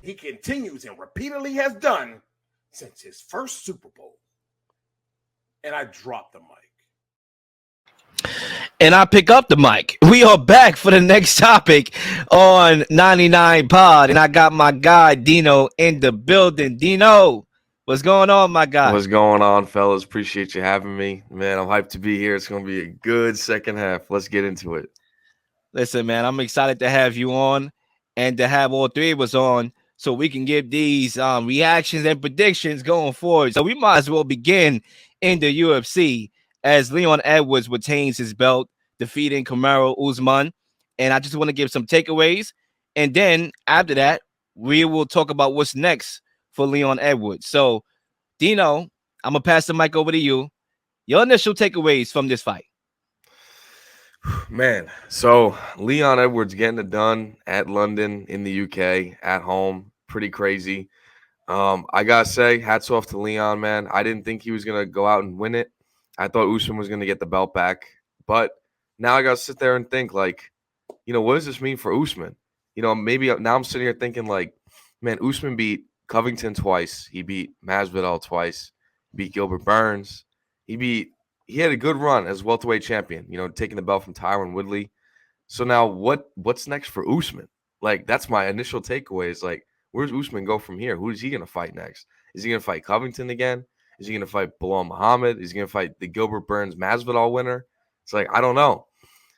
he continues and repeatedly has done since his first Super Bowl. And I dropped the mic. And I pick up the mic. We are back for the next topic on 99 Pod. And I got my guy, Dean.O, in the building. Dean.O, what's going on, my guy? What's going on, fellas? Appreciate you having me. Man, I'm hyped to be here. It's going to be a good second half. Let's get into it. Listen, man, I'm excited to have you on and to have all three of us on so we can give these reactions and predictions going forward. So we might as well begin in the UFC as Leon Edwards retains his belt, defeating Kamaru Usman. And I just want to give some takeaways. And then after that, we will talk about what's next for Leon Edwards. So, Dean.O, I'm going to pass the mic over to you. Your initial takeaways from this fight. Man, so Leon Edwards getting it done at London in the UK at home. Pretty crazy. I got to say, hats off to Leon, man. I didn't think he was going to go out and win it. I thought Usman was going to get the belt back. But now I got to sit there and think, like, what does this mean for Usman? Maybe now I'm sitting here thinking, like, man, Usman beat Covington twice. He beat Masvidal twice. Beat Gilbert Burns. He had a good run as welterweight champion, taking the belt from Tyron Woodley. So now what's next for Usman? Like, that's my initial takeaway is, like, where's Usman go from here? Who is he going to fight next? Is he going to fight Covington again? Is he going to fight Belal Muhammad? Is he going to fight the Gilbert Burns Masvidal winner? It's like, I don't know.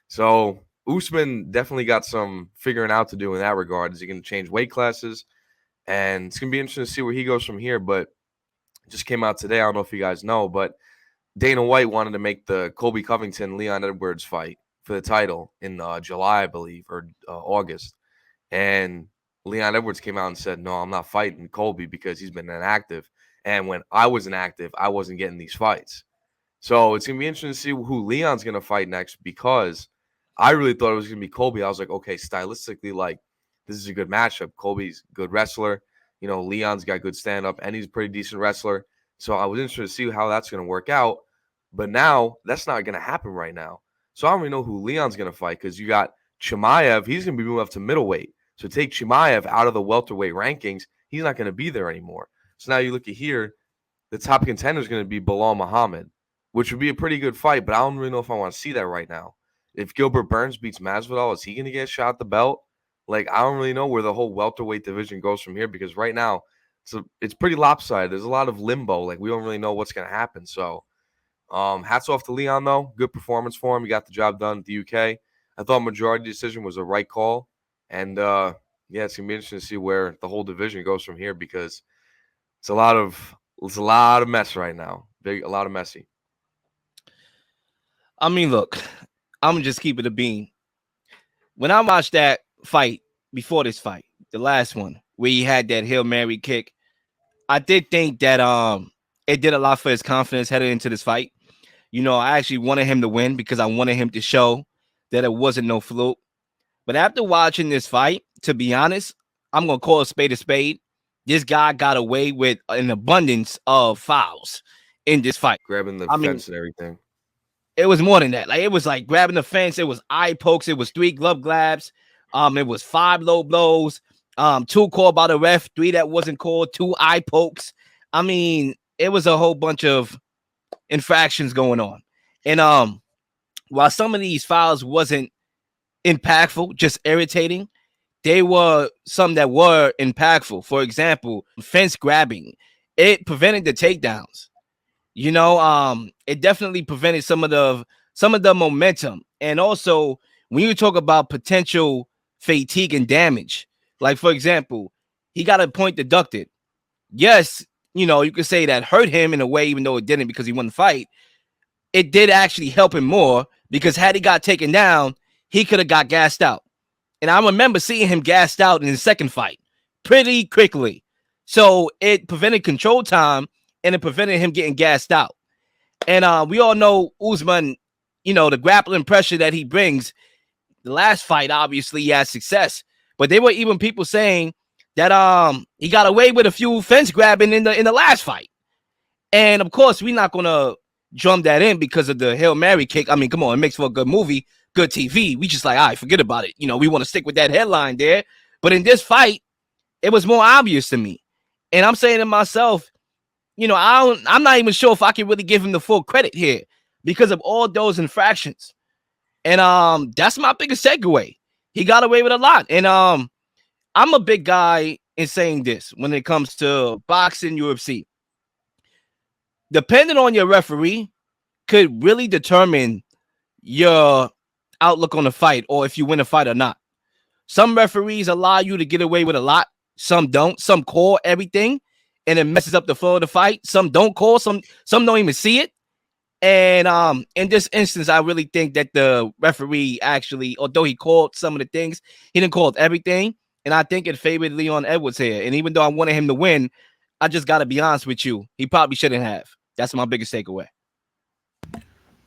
So Usman definitely got some figuring out to do in that regard. Is he going to change weight classes? And it's going to be interesting to see where he goes from here. But it just came out today. I don't know if you guys know, but Dana White wanted to make the Colby Covington-Leon Edwards fight for the title in July, I believe, or August. And Leon Edwards came out and said, no, I'm not fighting Colby because he's been inactive. And when I was inactive, I wasn't getting these fights. So it's going to be interesting to see who Leon's going to fight next because I really thought it was going to be Colby. I was like, okay, stylistically, like, this is a good matchup. Colby's a good wrestler. Leon's got good stand-up, and he's a pretty decent wrestler. So I was interested to see how that's going to work out. But now that's not going to happen right now. So I don't really know who Leon's going to fight because you got Chimaev. He's going to be moving up to middleweight. So take Chimaev out of the welterweight rankings. He's not going to be there anymore. So now you look at here, the top contender is going to be Belal Muhammad, which would be a pretty good fight, but I don't really know if I want to see that right now. If Gilbert Burns beats Masvidal, is he going to get shot at the belt? Like, I don't really know where the whole welterweight division goes from here because right now it's pretty lopsided. There's a lot of limbo. Like, we don't really know what's going to happen. So hats off to Leon, though. Good performance for him. He got the job done at the UK. I thought majority decision was a right call. And, yeah, it's going to be interesting to see where the whole division goes from here because it's a lot of mess right now. A lot of messy. I mean, look, I'm going to just keep it a bean. When I watched that fight before this fight, the last one, where he had that Hail Mary kick, I did think that it did a lot for his confidence headed into this fight. I actually wanted him to win because I wanted him to show that it wasn't no fluke. But after watching this fight, to be honest, I'm going to call a spade a spade. This guy got away with an abundance of fouls in this fight. Grabbing the fence and everything. It was more than that. Like, it was like grabbing the fence. It was eye pokes. It was 3 glove grabs. It was 5 low blows. 2 called by the ref. 3 that wasn't called. 2 eye pokes. I mean, it was a whole bunch of infractions going on. And while some of these fouls wasn't impactful, just irritating, they were some that were impactful. For example, fence grabbing. It prevented the takedowns. It definitely prevented some of the momentum. And also, when you talk about potential fatigue and damage, like, for example, he got a point deducted. Yes, you could say that hurt him in a way, even though it didn't because he won the fight. It did actually help him more because had he got taken down, he could have got gassed out. And I remember seeing him gassed out in his second fight pretty quickly. So it prevented control time and it prevented him getting gassed out. And we all know Usman, the grappling pressure that he brings. The last fight, obviously, he had success. But there were even people saying that he got away with a few fence grabbing in the last fight. And, of course, we're not going to drum that in because of the Hail Mary kick. I mean, come on, it makes for a good movie. Good TV. We just like, all right, forget about it. We want to stick with that headline there. But in this fight, it was more obvious to me. And I'm saying to myself, I'm not even sure if I can really give him the full credit here because of all those infractions. And that's my biggest takeaway. He got away with a lot. And I'm a big guy in saying this when it comes to boxing, UFC. Depending on your referee could really determine your outlook on the fight or if you win a fight or not. Some referees allow you to get away with a lot. Some don't. Some call everything and it messes up the flow of the fight. Some don't call. Some don't even see it. And in this instance, I really think that the referee actually, although he called some of the things, he didn't call everything. And I think it favored Leon Edwards here. And even though I wanted him to win, I just got to be honest with you. He probably shouldn't have. That's my biggest takeaway.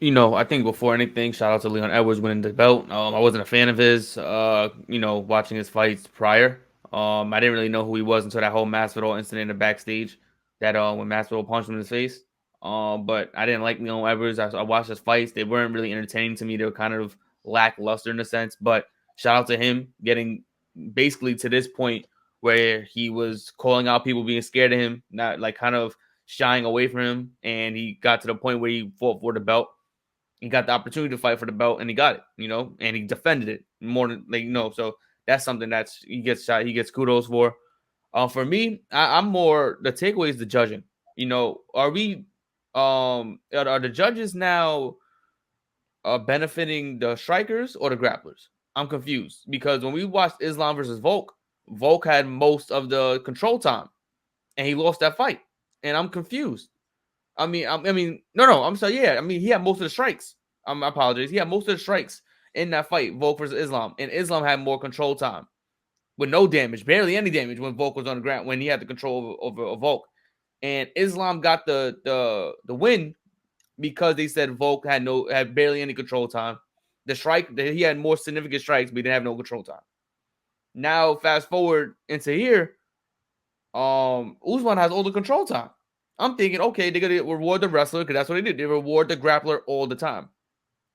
I think before anything, shout out to Leon Edwards winning the belt. I wasn't a fan of his, watching his fights prior. I didn't really know who he was until that whole Masvidal incident in the backstage that when Masvidal punched him in his face. But I didn't like Leon Edwards. I watched his fights. They weren't really entertaining to me. They were kind of lackluster in a sense. But shout out to him getting basically to this point where he was calling out people being scared of him, not like kind of shying away from him. And he got to the point where he fought for the belt. He got the opportunity to fight for the belt and he got it, and he defended it more than so that's something he gets kudos for. For me, I'm more, the takeaway is the judging. Are the judges now benefiting the strikers or the grapplers? I'm confused because when we watched Islam versus Volk had most of the control time and he lost that fight. And I'm confused. No, I'm sorry. Yeah, he had most of the strikes. I apologize. He had most of the strikes in that fight, Volk versus Islam. And Islam had more control time with no damage, barely any damage when Volk was on the ground, when he had the control over Volk. And Islam got the win because they said Volk had barely any control time. He had more significant strikes, but he didn't have no control time. Now, fast forward into here, Usman has all the control time. I'm thinking, okay, they're gonna reward the wrestler because that's what they do. They reward the grappler all the time.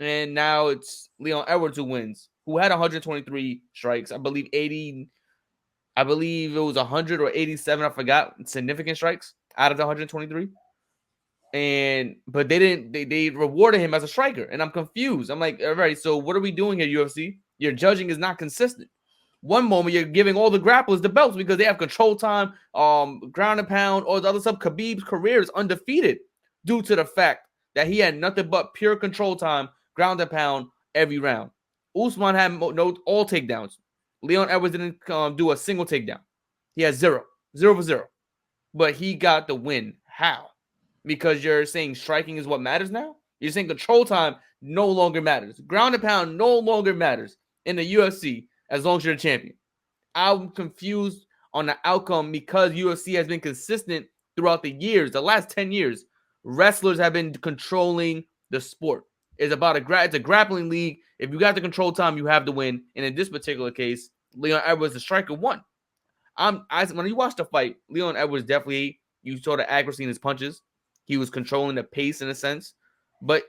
And now it's Leon Edwards who wins, who had 123 strikes. I believe it was 100 or 87. I forgot, significant strikes out of the 123. But they rewarded him as a striker. And I'm confused. I'm like, all right, so what are we doing here, UFC? Your judging is not consistent. One moment you're giving all the grapplers the belts because they have control time, ground and pound, or the other stuff. Khabib's career is undefeated due to the fact that he had nothing but pure control time, ground and pound every round. Usman had all takedowns. Leon Edwards didn't do a single takedown. He had 0 for 0. But he got the win. How? Because you're saying striking is what matters now? You're saying control time no longer matters. Ground and pound no longer matters in the UFC as long as you're the champion. I'm confused on the outcome because UFC has been consistent throughout the years. The last 10 years, wrestlers have been controlling the sport. It's a grappling league. If you got the control time, you have the win. And in this particular case, Leon Edwards, the striker, won. When you watch the fight, Leon Edwards definitely, you saw the accuracy in his punches. He was controlling the pace in a sense. But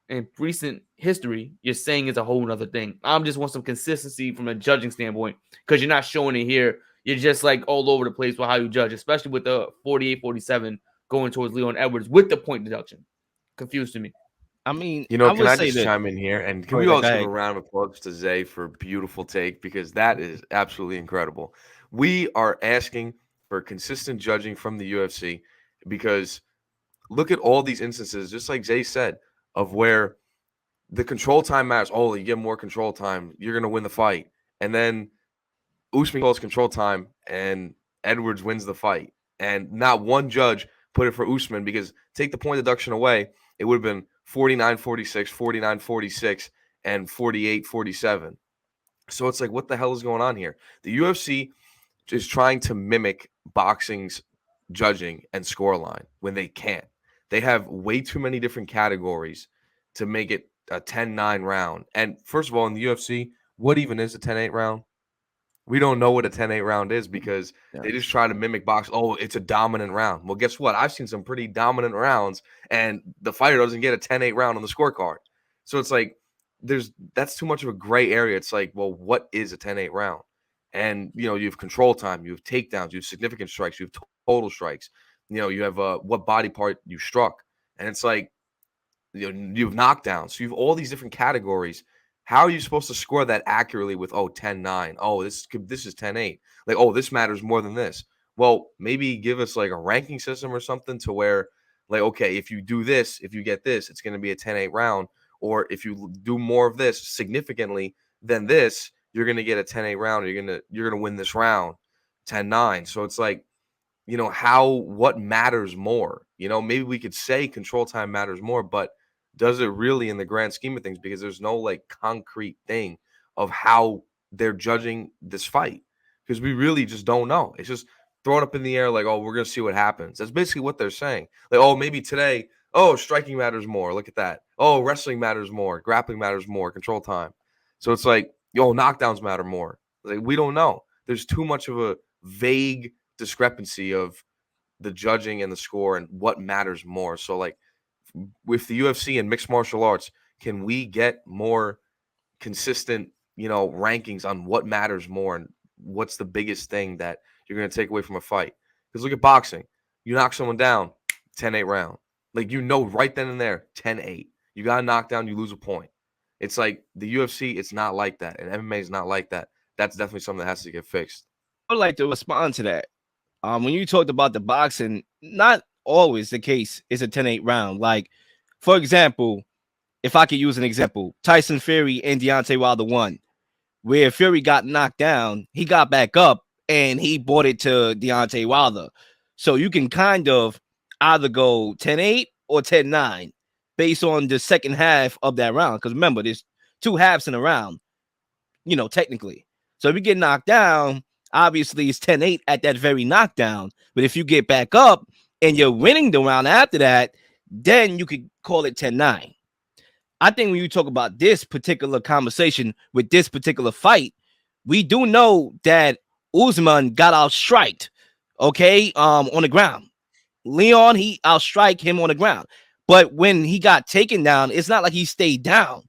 in recent history, you're saying it's a whole other thing. I just want some consistency from a judging standpoint because you're not showing it here. You're just like all over the place with how you judge, especially with the 48-47 going towards Leon Edwards with the point deduction. Confused to me. I mean, can I just chime in here? And can we also give a round of applause to Zay for a beautiful take because that is absolutely incredible. We are asking for consistent judging from the UFC because look at all these instances, just like Zay said, of where the control time matters. Oh, you get more control time, you're going to win the fight. And then Usman calls control time and Edwards wins the fight. And not one judge put it for Usman because take the point deduction away, it would have been 49-46, 49-46, and 48-47. So it's like, what the hell is going on here? The UFC is trying to mimic boxing's judging and scoreline when they can't. They have way too many different categories to make it a 10-9 round. And first of all, in the UFC, what even is a 10-8 round? We don't know what a 10-8 round is because they just try to mimic box. Oh, it's a dominant round. Well, guess what? I've seen some pretty dominant rounds, and the fighter doesn't get a 10-8 round on the scorecard. So it's like that's too much of a gray area. It's like, well, what is a 10-8 round? And you have control time, you have takedowns, you have significant strikes, you have total strikes. You have what body part you struck, and it's like you have knockdowns. So you have all these different categories. How are you supposed to score that accurately with 10-9? Oh, this is 10-8. Like, oh, this matters more than this. Well, maybe give us like a ranking system or something to where, like, okay, if you do this, if you get this, it's going to be a 10-8 round. Or if you do more of this significantly than this, you're going to get a 10-8 round. Or you're gonna win this round 10-9. So it's like, what matters more? Maybe we could say control time matters more, but does it really in the grand scheme of things? Because there's no like concrete thing of how they're judging this fight, because we really just don't know. It's just thrown up in the air like, oh, we're gonna see what happens. That's basically what they're saying. Like, oh, maybe today, oh, striking matters more. Look at that. Oh, wrestling matters more. Grappling matters more. Control time. So it's like, knockdowns matter more. Like, we don't know. There's too much of a vague discrepancy of the judging and the score and what matters more. So like with the UFC and mixed martial arts, can we get more consistent, rankings on what matters more and what's the biggest thing that you're going to take away from a fight? Because look at boxing. You knock someone down, 10-8 round. Like, right then and there, 10-8. You got a knockdown, you lose a point. It's like the UFC, it's not like that. And MMA is not like that. That's definitely something that has to get fixed. I would like to respond to that. When you talked about the boxing, not always the case is a 10-8 round. Like, for example, if I could use an example, Tyson Fury and Deontay Wilder won, where Fury got knocked down, he got back up and he brought it to Deontay Wilder. So you can kind of either go 10-8 or 10-9 based on the second half of that round. Because remember, there's two halves in a round, technically. So if you get knocked down, obviously it's 10-8 at that very knockdown. But if you get back up and you're winning the round after that, then you could call it 10-9. I think when you talk about this particular conversation with this particular fight, we do know that Usman got outstriked, okay, on the ground. Leon, he outstrike him on the ground. But when he got taken down, it's not like he stayed down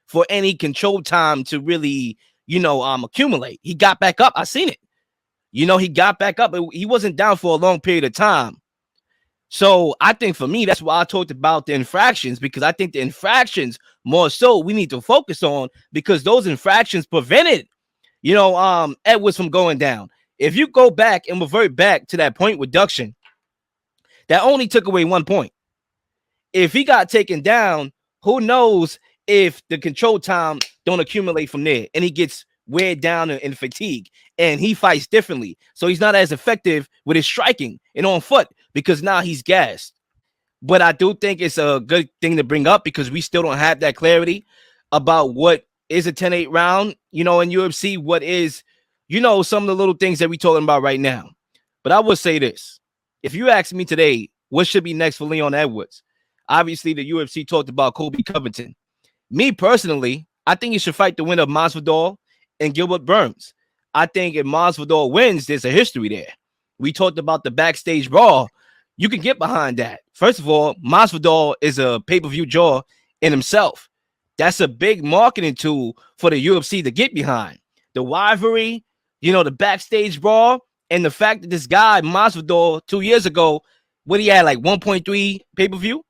for any control time to really, accumulate. He got back up. I seen it. He got back up. He wasn't down for a long period of time. So I think for me, that's why I talked about the infractions, because I think the infractions more so we need to focus on, because those infractions prevented, Edwards from going down. If you go back and revert back to that point reduction, that only took away 1 point. If he got taken down, who knows if the control time don't accumulate from there and he gets weighed down in fatigue and he fights differently. So he's not as effective with his striking and on foot because now he's gassed. But I do think it's a good thing to bring up because we still don't have that clarity about what is a 10-8 round, in UFC, what is, some of the little things that we're talking about right now. But I would say this. If you ask me today, what should be next for Leon Edwards? Obviously, the UFC talked about Colby Covington. Me personally, I think he should fight the winner of Masvidal and Gilbert Burns. I think if Masvidal wins, there's a history there. We talked about the backstage brawl. You can get behind that. First of all, Masvidal is a pay-per-view draw in himself. That's a big marketing tool for the UFC to get behind. The rivalry, the backstage brawl, and the fact that this guy, Masvidal, 2 years ago, what he had, like 1.3 pay-per-view.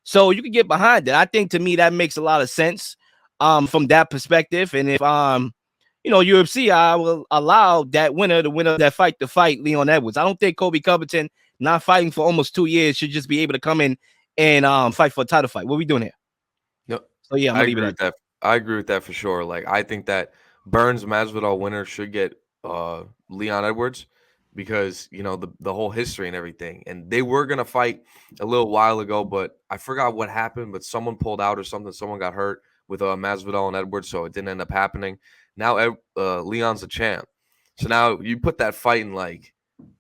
So you can get behind that. I think, to me, that makes a lot of sense from that perspective. And if, UFC, I will allow that winner, the winner of that fight, to fight Leon Edwards. I don't think Colby Covington, not fighting for almost 2 years, should just be able to come in and fight for a title fight. What are we doing here? No, So, yeah, I'm I going to leave agree it with that. I agree with that for sure. Like, I think that Burns Masvidal winner should get Leon Edwards because the whole history and everything. And they were gonna fight a little while ago, but I forgot what happened. But someone pulled out or something. Someone got hurt with Masvidal and Edwards, so it didn't end up happening. Now Leon's a champ, so now you put that fight in like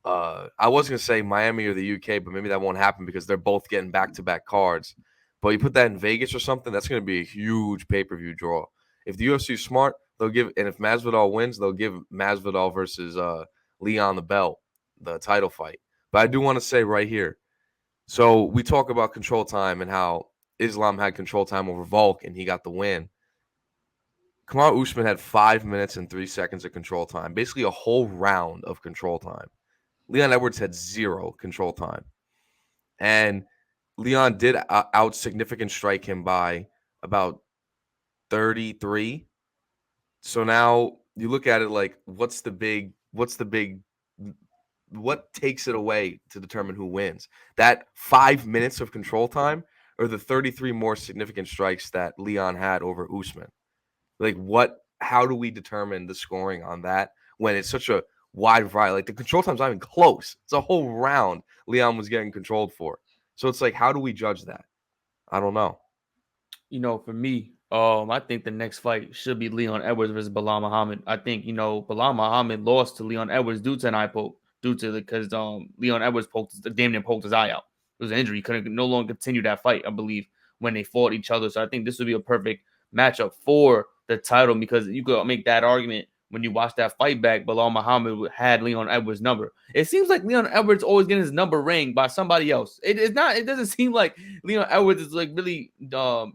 I was gonna say Miami or the UK, but maybe that won't happen because they're both getting back-to-back cards. But you put that in Vegas or something, that's going to be a huge pay-per-view draw. If the UFC is smart, they'll give, and if Masvidal wins, they'll give Masvidal versus Leon the belt, the title fight. But I do want to say right here, so we talk about control time and how Islam had control time over Volk and he got the win. Kamaru Usman had 5 minutes and 3 seconds of control time, basically a whole round of control time. Leon Edwards had 0 control time. And Leon did out significant strike him by about 33. So now you look at it like, what takes it away to determine who wins? That 5 minutes of control time or the 33 more significant strikes that Leon had over Usman? Like, how do we determine the scoring on that when it's such a wide variety? Like, the control time's not even close. It's a whole round Leon was getting controlled for. So it's like, how do we judge that? I don't know. For me, I think the next fight should be Leon Edwards versus Bilal Muhammad. I think, Bilal Muhammad lost to Leon Edwards due to an eye poke, because Leon Edwards damn near poked his eye out. It was an injury. He couldn't no longer continue that fight, I believe, when they fought each other. So I think this would be a perfect matchup for the title, because you could make that argument when you watch that fight back. Bilal Muhammad had Leon Edwards' number. It seems like Leon Edwards always getting his number rang by somebody else. It doesn't seem like Leon Edwards is like really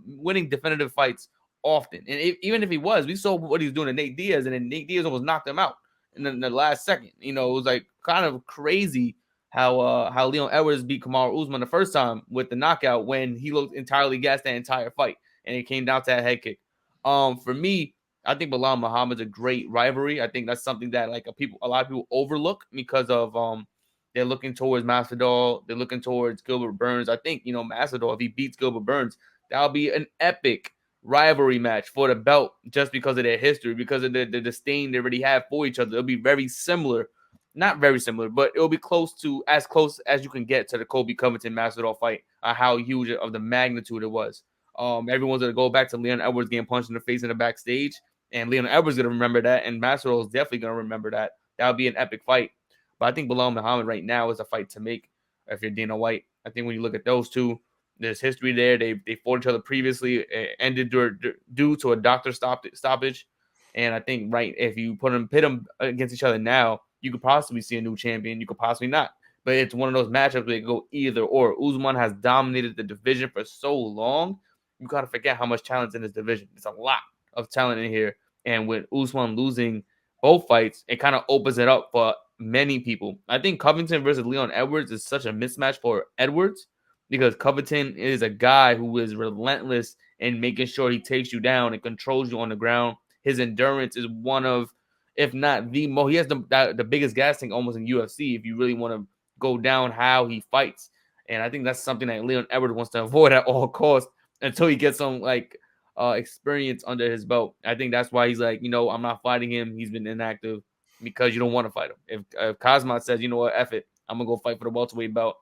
winning definitive fights often. And even if he was, we saw what he was doing to Nate Diaz, and then Nate Diaz almost knocked him out in the last second. It was like kind of crazy how Leon Edwards beat Kamaru Usman the first time with the knockout when he looked entirely gassed that entire fight, and it came down to that head kick. For me, I think Bilal Muhammad's a great rivalry. I think that's something that a lot of people overlook because of they're looking towards Masvidal, they're looking towards Gilbert Burns. I think Masvidal, if he beats Gilbert Burns, that'll be an epic rivalry match for the belt, just because of their history, because of the disdain they already have for each other. It'll be very similar, not very similar, but it'll be close as you can get to the Colby Covington Masvidal fight. How huge of the magnitude it was. Everyone's gonna go back to Leon Edwards getting punched in the face in the backstage. And Leon Edwards is going to remember that, and Masvidal is definitely going to remember that. That would be an epic fight. But I think Bilal Muhammad right now is a fight to make if you're Dana White. I think when you look at those two, there's history there. They fought each other previously. It ended due to a doctor stoppage. And I think, if you pit them against each other now, you could possibly see a new champion. You could possibly not. But it's one of those matchups where it go either or. Usman has dominated the division for so long. You got to forget how much talent's in this division. It's a lot of talent in here, and with Usman losing both fights, it kind of opens it up for many people. I think Covington versus Leon Edwards is such a mismatch for Edwards, because Covington is a guy who is relentless in making sure he takes you down and controls you on the ground. His endurance is one of, if not the most, he has the biggest gas tank almost in UFC if you really want to go down how he fights. And I think that's something that Leon Edwards wants to avoid at all costs until he gets some experience under his belt. I think that's why he's like, I'm not fighting him. He's been inactive because you don't want to fight him. If Kazmat says, you know what, F it, I'm gonna go fight for the welterweight belt,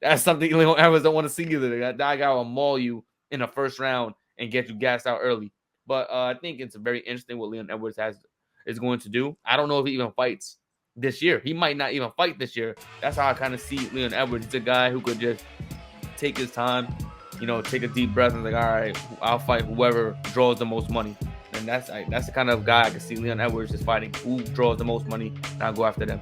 that's something Leon Edwards don't want to see either. That guy will maul you in the first round and get you gassed out early. But I think it's very interesting what Leon Edwards is going to do. I don't know if he even fights this year. He might not even fight this year. That's how I kind of see Leon Edwards. He's a guy who could just take his time, take a deep breath and all right, I'll fight whoever draws the most money. And that's the kind of guy I can see Leon Edwards is fighting. Who draws the most money, and I'll go after them.